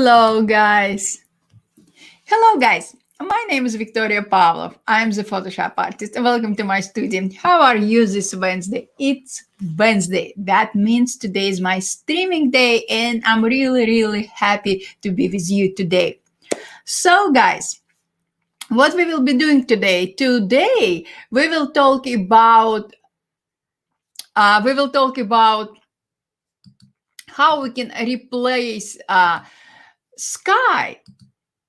Hello, guys. Hello, guys. My name is Victoria Pavlov. I'm the Photoshop artist. Welcome to my studio. How are you this Wednesday? It's Wednesday. That means today is my streaming day, and I'm really happy to be with you today. So, guys, what we will be doing today? Today, we will talk about how we can replace sky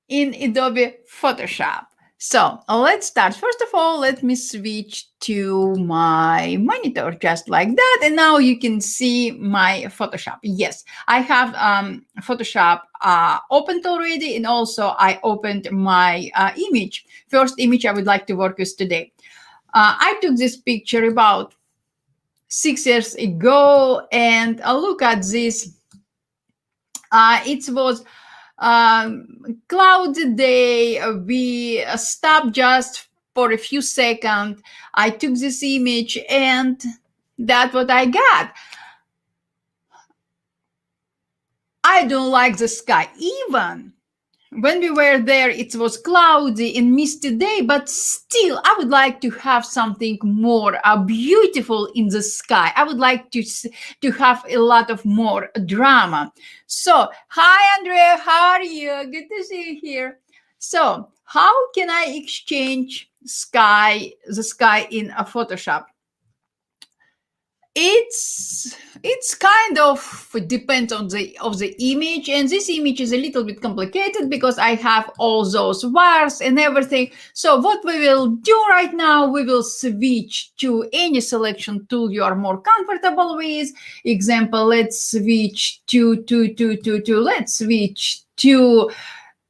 in Adobe Photoshop. So let's start. First of all, let me switch to my monitor just like that. And now you can see my Photoshop. Yes, I have Photoshop opened already. And also I opened my image. First image I would like to work with today. I took this picture about 6 years ago. And look at this. It was cloudy day. We stopped just for a few seconds. I took this image and that's what I got. I don't like the sky. Even when we were there, it was cloudy and misty day, but still I would like to have something more beautiful in the sky. I would like to have a lot of more drama. So, hi Andrea, how are you? Good to see you here. So, how can I exchange the sky in a Photoshop? It's kind of depends on the image, and this image is a little bit complicated because I have all those wires and everything. So what we will do right now, we will switch to any selection tool you are more comfortable with. Example, let's switch to let's switch to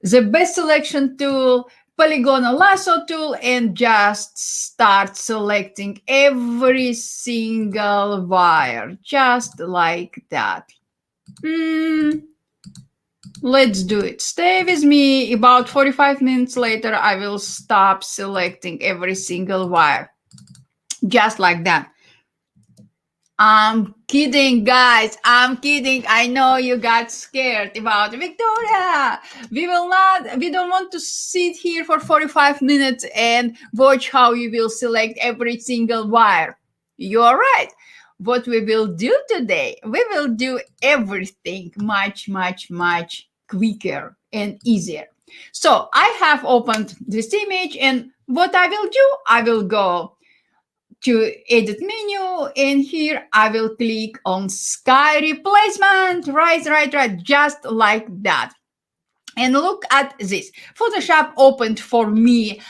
the best selection tool, polygonal lasso tool, and just start selecting every single wire, just like that. Let's do it. Stay with me. About 45 minutes later, I will stop selecting every single wire, just like that. I'm kidding, guys. I'm kidding. I know you got scared about Victoria. We don't want to sit here for 45 minutes and watch how you will select every single wire. You're right. What we will do today, we will do everything much quicker and easier. So I have opened this image, and what I will do, I will go to edit menu, and here I will click on sky replacement, right, just like that. And look at this. Photoshop opened for me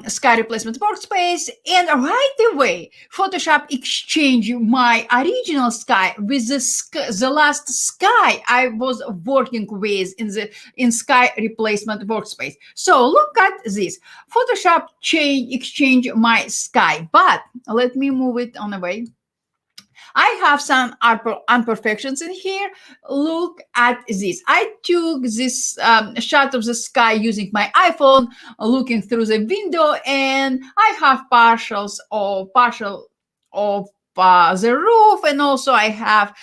sky replacement workspace, and right away Photoshop exchanged my original sky with the last sky I was working with in sky replacement workspace. So look at this. Photoshop exchange my sky, but let me move it on away. I have some imperfections in here. Look at this. I took this shot of the sky using my iPhone, looking through the window, and I have partial of the roof, and also I have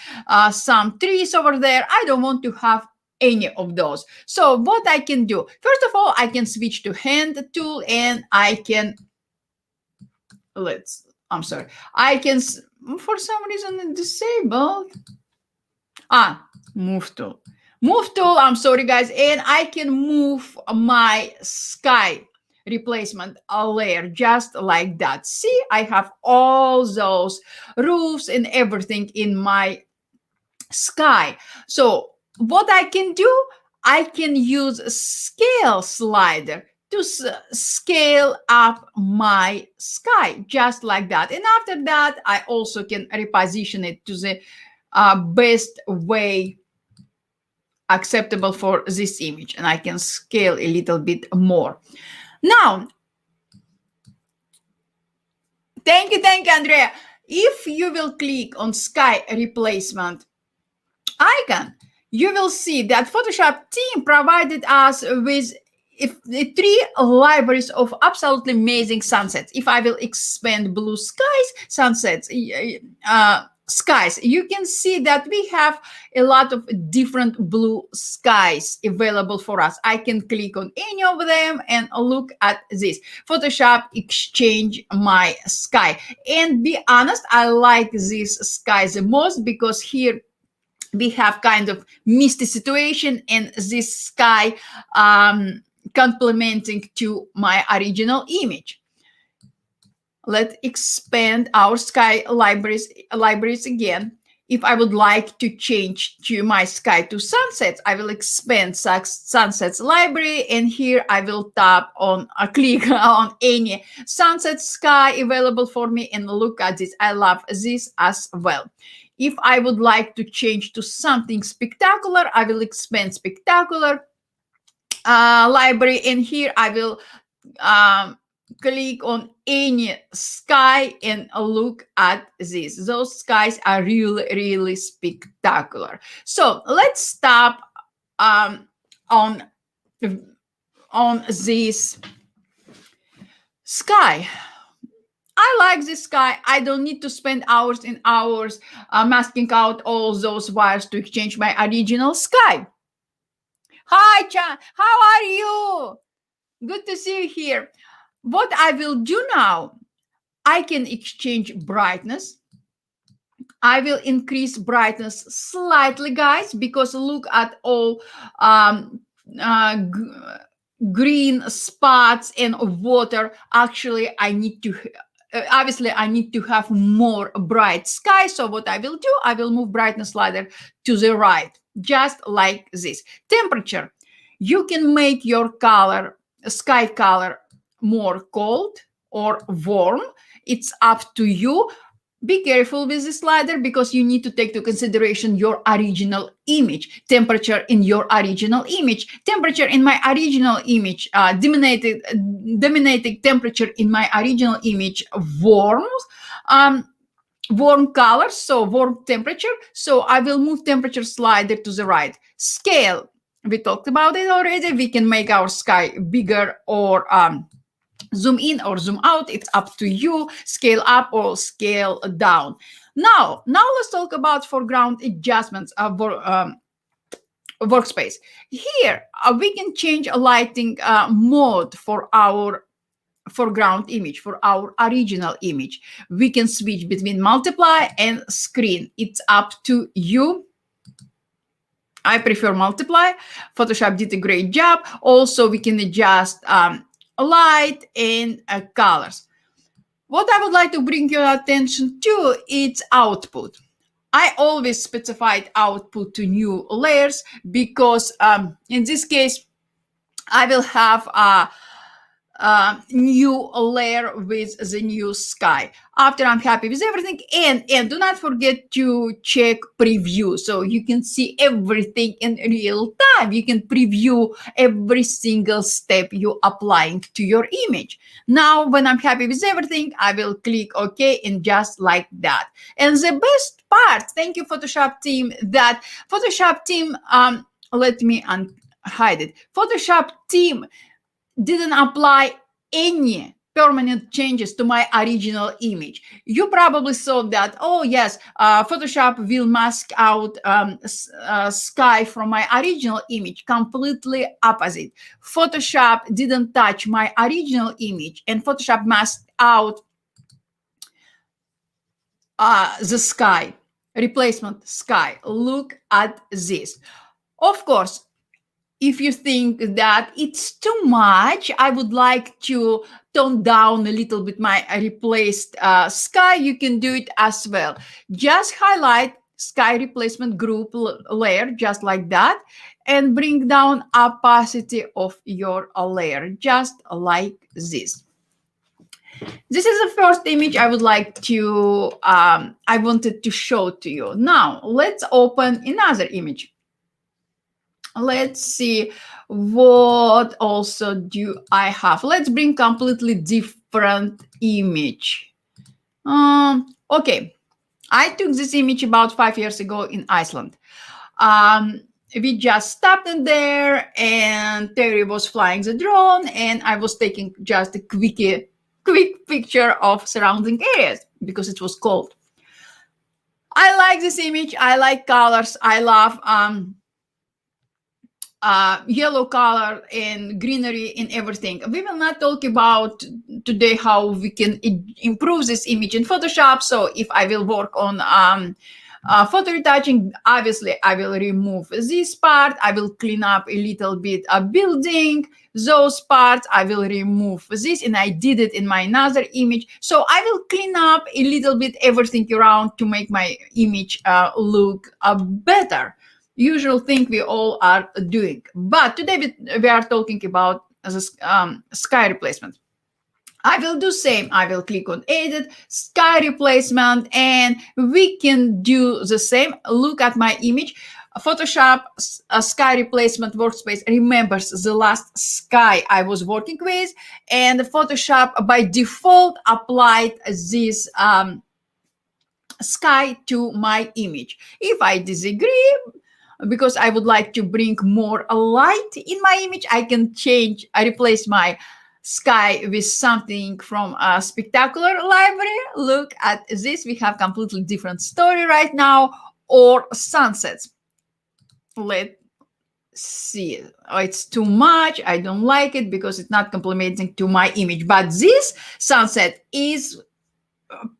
some trees over there. I don't want to have any of those. So what I can do, first of all, I can switch to hand tool, and I can I can, for some reason, disabled. Move tool. Move tool, I'm sorry, guys. And I can move my sky replacement layer just like that. See, I have all those roofs and everything in my sky. So what I can do, I can use a scale slider to scale up my sky just like that. And after that, I also can reposition it to the best way acceptable for this image, and I can scale a little bit more. Now, thank you, Andrea. If you will click on sky replacement icon, you will see that Photoshop team provided us with three libraries of absolutely amazing sunsets. If I will expand blue skies, sunsets, skies. You can see that we have a lot of different blue skies available for us. I can click on any of them and look at this. Photoshop exchange my sky. And be honest, I like this sky the most because here we have kind of misty situation and this sky complementing to my original image. Let's expand our sky libraries again. If I would like to change to my sky to sunsets, I will expand sunsets library, and here I will tap on a click on any sunset sky available for me and look at this. I love this as well. If I would like to change to something spectacular, I will expand spectacular library, and here I will click on any sky and look at this. Those skies are really, really spectacular. So let's stop on this sky. I like this sky. I don't need to spend hours and hours masking out all those wires to exchange my original sky. Hi, Chan. How are you? Good to see you here. What I will do now, I can exchange brightness. I will increase brightness slightly, guys, because look at all green spots and water. Actually, I need to obviously I need to have more bright sky. So what I will do, I will move brightness slider to the right, just like this. Temperature, you can make your color, sky color, more cold or warm. It's up to you. Be careful with the slider because you need to take into consideration your original image, temperature in your original image. Temperature in my original image, dominating temperature in my original image, warm colors, so warm temperature. So I will move temperature slider to the right. Scale, we talked about it already. We can make our sky bigger or zoom in or zoom out. It's up to you. Scale up or scale down. Now let's talk about foreground adjustments of workspace. Here we can change a lighting mode for our foreground image, for our original image. We can switch between multiply and screen. It's up to you. I prefer multiply. Photoshop did a great job. Also, we can adjust light and colors. What I would like to bring your attention to is output. I always specified output to new layers because in this case, I will have a new layer with the new sky. After I'm happy with everything, and do not forget to check preview so you can see everything in real time. You can preview every single step you're applying to your image. Now, when I'm happy with everything, I will click OK, and just like that. And the best part, thank you, Photoshop team, that Photoshop team, let me hide it. Photoshop team didn't apply any permanent changes to my original image. You probably saw that, oh yes, Photoshop will mask out sky from my original image. Completely opposite. Photoshop didn't touch my original image, and Photoshop masked out the sky, replacement sky. Look at this. Of course, if you think that it's too much, I would like to tone down a little bit my replaced sky, you can do it as well. Just highlight sky replacement group layer, just like that, and bring down opacity of your layer, just like this. This is the first image I would like to, I wanted to show to you. Now, let's open another image. Let's see what also do I have. Let's bring completely different image. Okay, I took this image about 5 years ago in Iceland. We just stopped in there, and Terry was flying the drone, and I was taking just a quick picture of surrounding areas because it was cold. I like this image. I like colors. I love yellow color and greenery and everything. We will not talk about today how we can improve this image in Photoshop. So if I will work on photo retouching, obviously I will remove this part. I will clean up a little bit a building. Those parts I will remove this, and I did it in my another image. So I will clean up a little bit everything around to make my image look better. Usual thing we all are doing. But today we are talking about the sky replacement. I will do same. I will click on edit, sky replacement, and we can do the same. Look at my image. Photoshop sky replacement workspace remembers the last sky I was working with, and Photoshop by default applied this sky to my image. If I disagree, because I would like to bring more light in my image, I can change, I replace my sky with something from a spectacular library. Look at this. We have completely different story right now, or sunsets. Let's see. Oh, it's too much. I don't like it because it's not complementing to my image. But this sunset is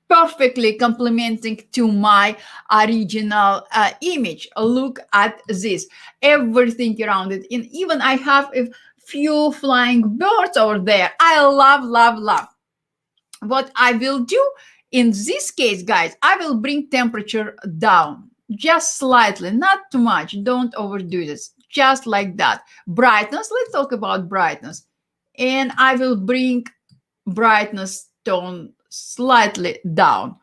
perfectly complementing to my original image. Look at this, everything around it, and even I have a few flying birds over there. I love, love, love. What I will do in this case, guys, I will bring temperature down just slightly, not too much. Don't overdo this, just like that. Brightness, let's talk about brightness, and I will bring brightness tone slightly down,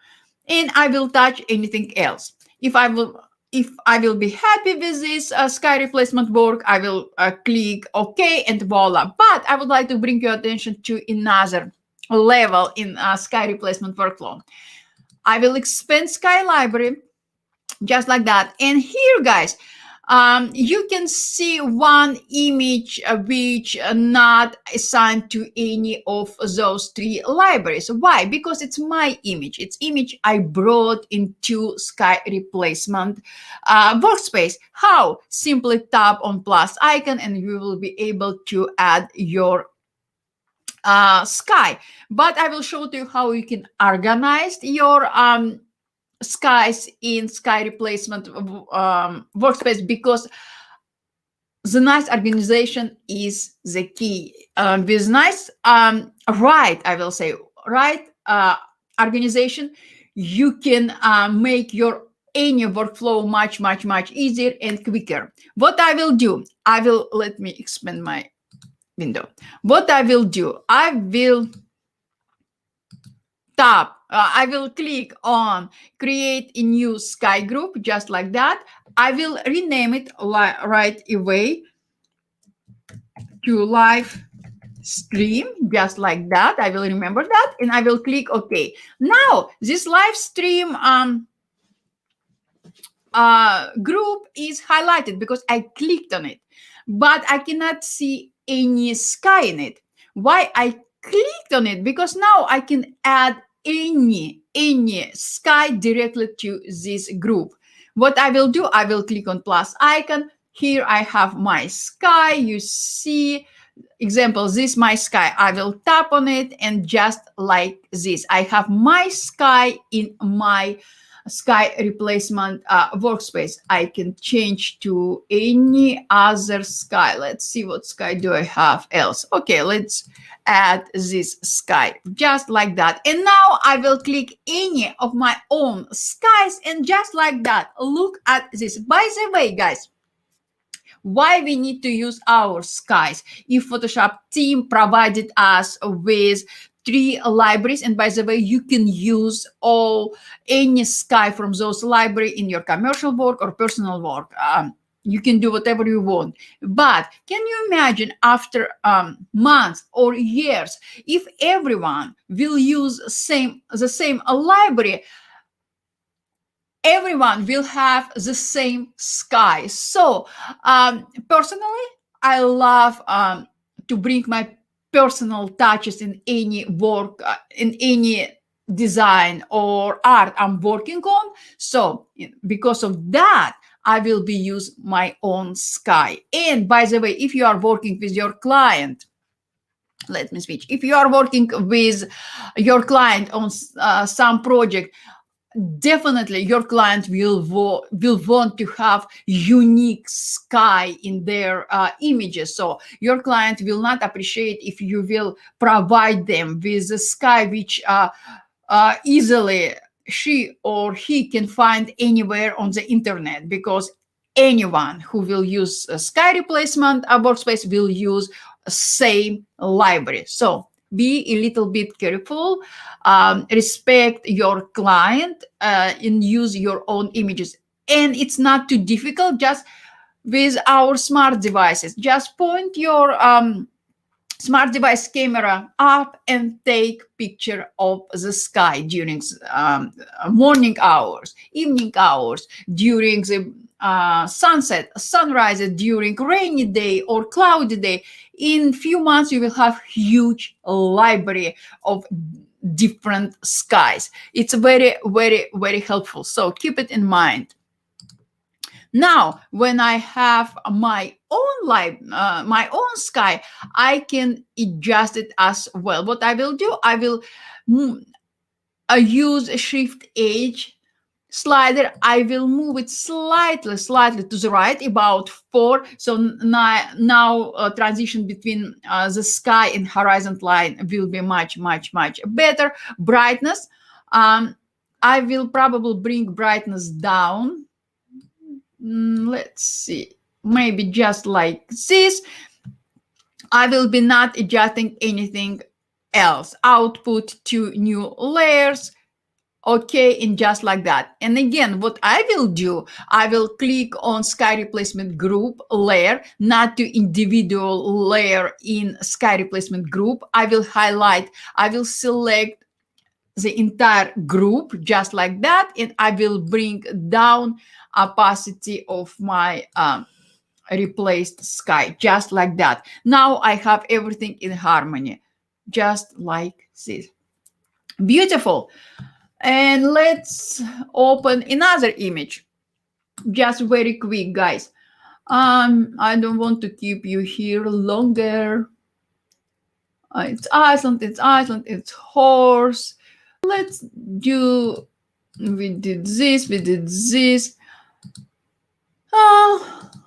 and I will touch anything else. If I will be happy with this sky replacement work, I will click OK and voila. But I would like to bring your attention to another level in sky replacement workflow. I will expand sky library just like that. And here, guys, you can see one image which not assigned to any of those three libraries. Why? Because it's my image. It's image I brought into sky replacement workspace. How? Simply tap on plus icon and you will be able to add your sky. But I will show you how you can organize your skies in sky replacement workspace, because the nice organization is the key. With nice right, I will say right organization, you can make your any workflow much easier and quicker. What I will do, let me expand my window. What I will do, I will tap, I will click on create a new sky group, just like that. I will rename it right away to live stream, just like that. I will remember that, and I will click OK. Now this live stream group is highlighted because I clicked on it, but I cannot see any sky in it. Why I clicked on it? Because now I can add any sky directly to this group. What I will do, I will click on plus icon. Here I have my sky. You see, example, this my sky. I will tap on it, and just like this, I have my sky in my sky replacement workspace. I can change to any other sky. Let's see what sky do I have else. Okay, let's add this sky, just like that. And now I will click any of my own skies, and just like that, look at this. By the way, guys, why we need to use our skies? If Photoshop team provided us with three libraries, and by the way, you can use any sky from those library in your commercial work or personal work. You can do whatever you want. But can you imagine after months or years, if everyone will use the same library, everyone will have the same sky. So personally, I love to bring my personal touches in any work, in any design or art I'm working on. So because of that, I will be use my own sky. And by the way, if you are working with your client, let me switch. If you are working with your client on some project, definitely your client will want to have unique sky in their images. So your client will not appreciate if you will provide them with a sky which easily she or he can find anywhere on the internet, because anyone who will use a sky replacement workspace will use same library. So be a little bit careful, respect your client, and use your own images. And it's not too difficult. Just with our smart devices, just point your smart device camera up and take picture of the sky during morning hours, evening hours, during the sunset, sunrise, during rainy day or cloudy day. In few months you will have huge library of different skies. It's very, very, very helpful, so keep it in mind. Now, when I have my own life, my own sky, I can adjust it as well. What I will do, I will use a Shift H slider. I will move it slightly to the right, about 4. So now transition between the sky and horizon line will be much, much, much better. Brightness, I will probably bring brightness down. Let's see, maybe just like this. I will be not adjusting anything else. Output to new layers. Okay, and just like that. And again, what I will do, I will click on sky replacement group layer, not to individual layer in sky replacement group. I will highlight, I will select the entire group just like that, and I will bring down opacity of my replaced sky just like that. Now I have everything in harmony, just like this. Beautiful. And let's open another image, just very quick, guys. I don't want to keep you here longer. It's Iceland, it's horse. Let's do, we did this.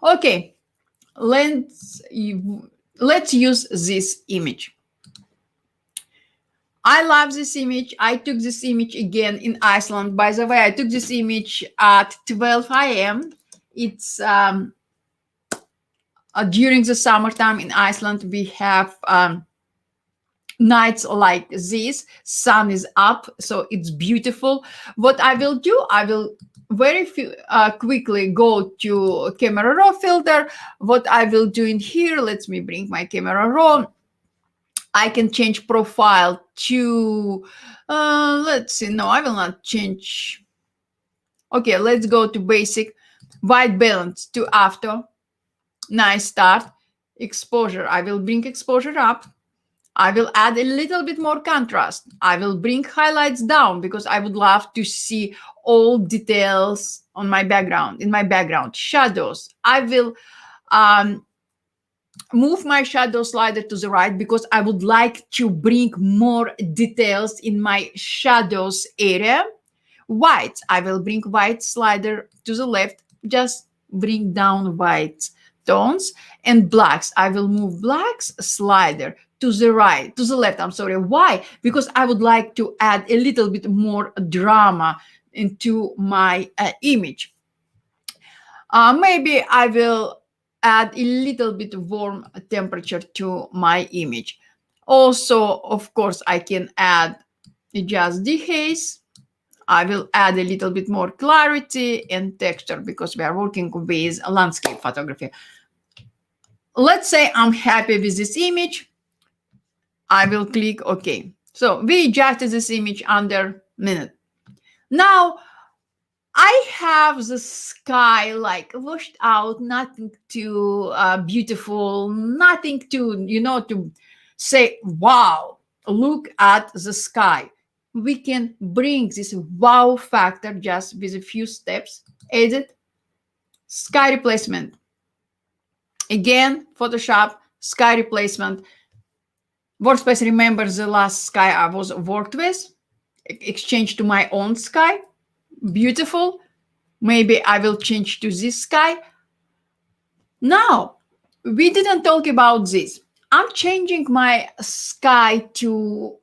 Okay, let's use this image. I love this image. I took this image again in Iceland. By the way, I took this image at 12 a.m. It's during the summertime in Iceland. We have nights like this. Sun is up, so it's beautiful. What I will do, I will very quickly go to camera raw filter. What I will do in here, let me bring my camera raw. I can change profile to, let's see, no, I will not change. Okay, let's go to basic, white balance to auto. Nice start. Exposure, I will bring exposure up. I will add a little bit more contrast. I will bring highlights down because I would love to see all details on my background, in my background. Shadows, I will move my shadow slider to the right because I would like to bring more details in my shadows area. White, I will bring white slider to the left, just bring down white tones. And blacks, I will move blacks slider to the right, to the left, I'm sorry. Why? Because I would like to add a little bit more drama into my image. Maybe I will add a little bit warm temperature to my image. Also, of course, I can add just dehaze. I will add a little bit more clarity and texture because we are working with landscape photography. Let's say I'm happy with this image. I will click OK. So we adjusted this image under a minute. Now, I have the sky like washed out, nothing too beautiful, nothing to, to say, wow, look at the sky. we can bring this wow factor just with a few steps. Edit, sky replacement. Again, Photoshop, sky replacement. Workspace remembers the last sky I was worked with. Exchange to my own sky. Beautiful. Maybe I will change to this sky. Now, we didn't talk about this. I'm changing my sky to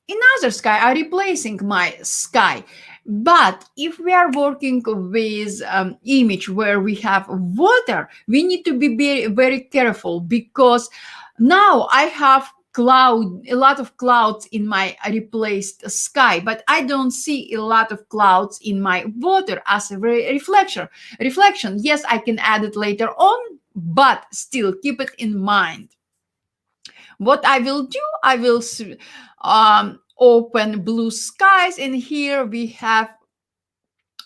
another sky. I'm replacing my sky. But if we are working with image where we have water, we need to be very, very careful, because now I have a lot of clouds in my replaced sky, but I don't see a lot of clouds in my water as a reflection. Yes, I can add it later on, but still keep it in mind. What I will do, I will open blue skies, and here we have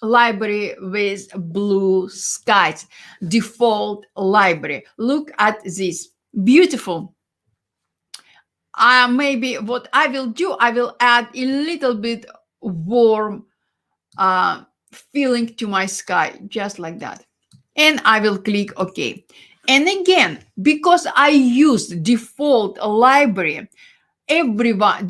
library with blue skies, default library. Look at this, beautiful. Maybe what I will do, I will add a little bit warm feeling to my sky, just like that. And I will click OK. And again, because I used default library, everyone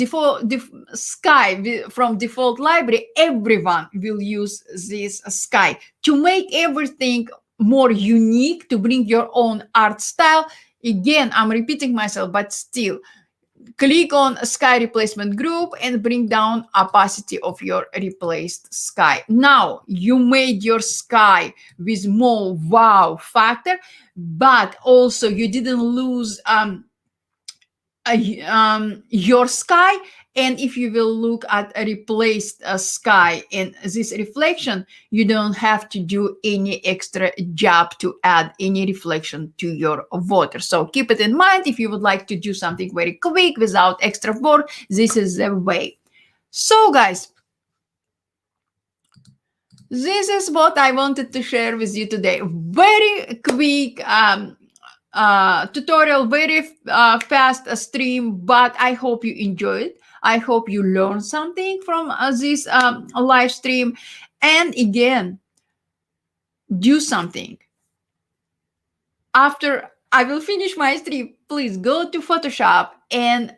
sky from default library, everyone will use this sky to make everything more unique, to bring your own art style. Again, I'm repeating myself, but still, click on sky replacement group and bring down opacity of your replaced sky. Now you made your sky with more wow factor, but also you didn't lose your sky. And if you will look at a replaced sky and this reflection, you don't have to do any extra job to add any reflection to your water. So keep it in mind. If you would like to do something very quick without extra work, this is the way. So guys, this is what I wanted to share with you today. Very quick tutorial, very fast stream, but I hope you enjoyed. I hope you learned something from this live stream. And again, do something. After I will finish my stream, please go to Photoshop and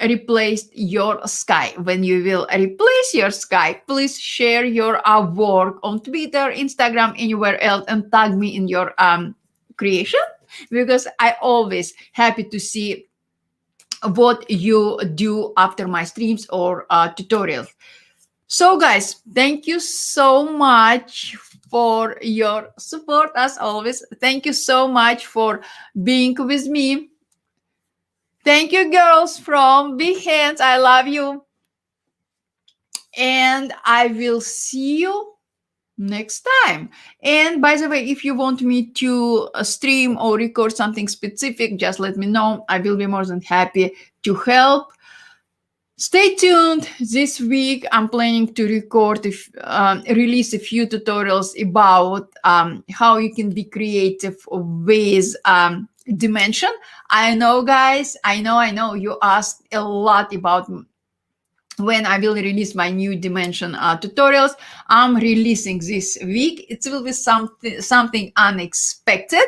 replace your sky. When you will replace your sky, please share your work on Twitter, Instagram, anywhere else, and tag me in your creation, because I always happy to see what you do after my streams or tutorials. So guys, thank you so much for your support as always. Thank you so much for being with me. Thank you, girls from Behance. I love you. And I will see you next time. And by the way, if you want me to stream or record something specific, just let me know. I will be more than happy to help. Stay tuned. This week I'm planning to release a few tutorials about how you can be creative with dimension. I know, guys, I know you asked a lot about when I will release my new dimension tutorials. I'm releasing this week. It will be something unexpected.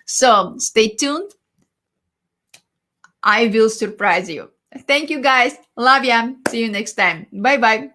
So stay tuned. I will surprise you. Thank you, guys. Love ya. See you next time. Bye-bye.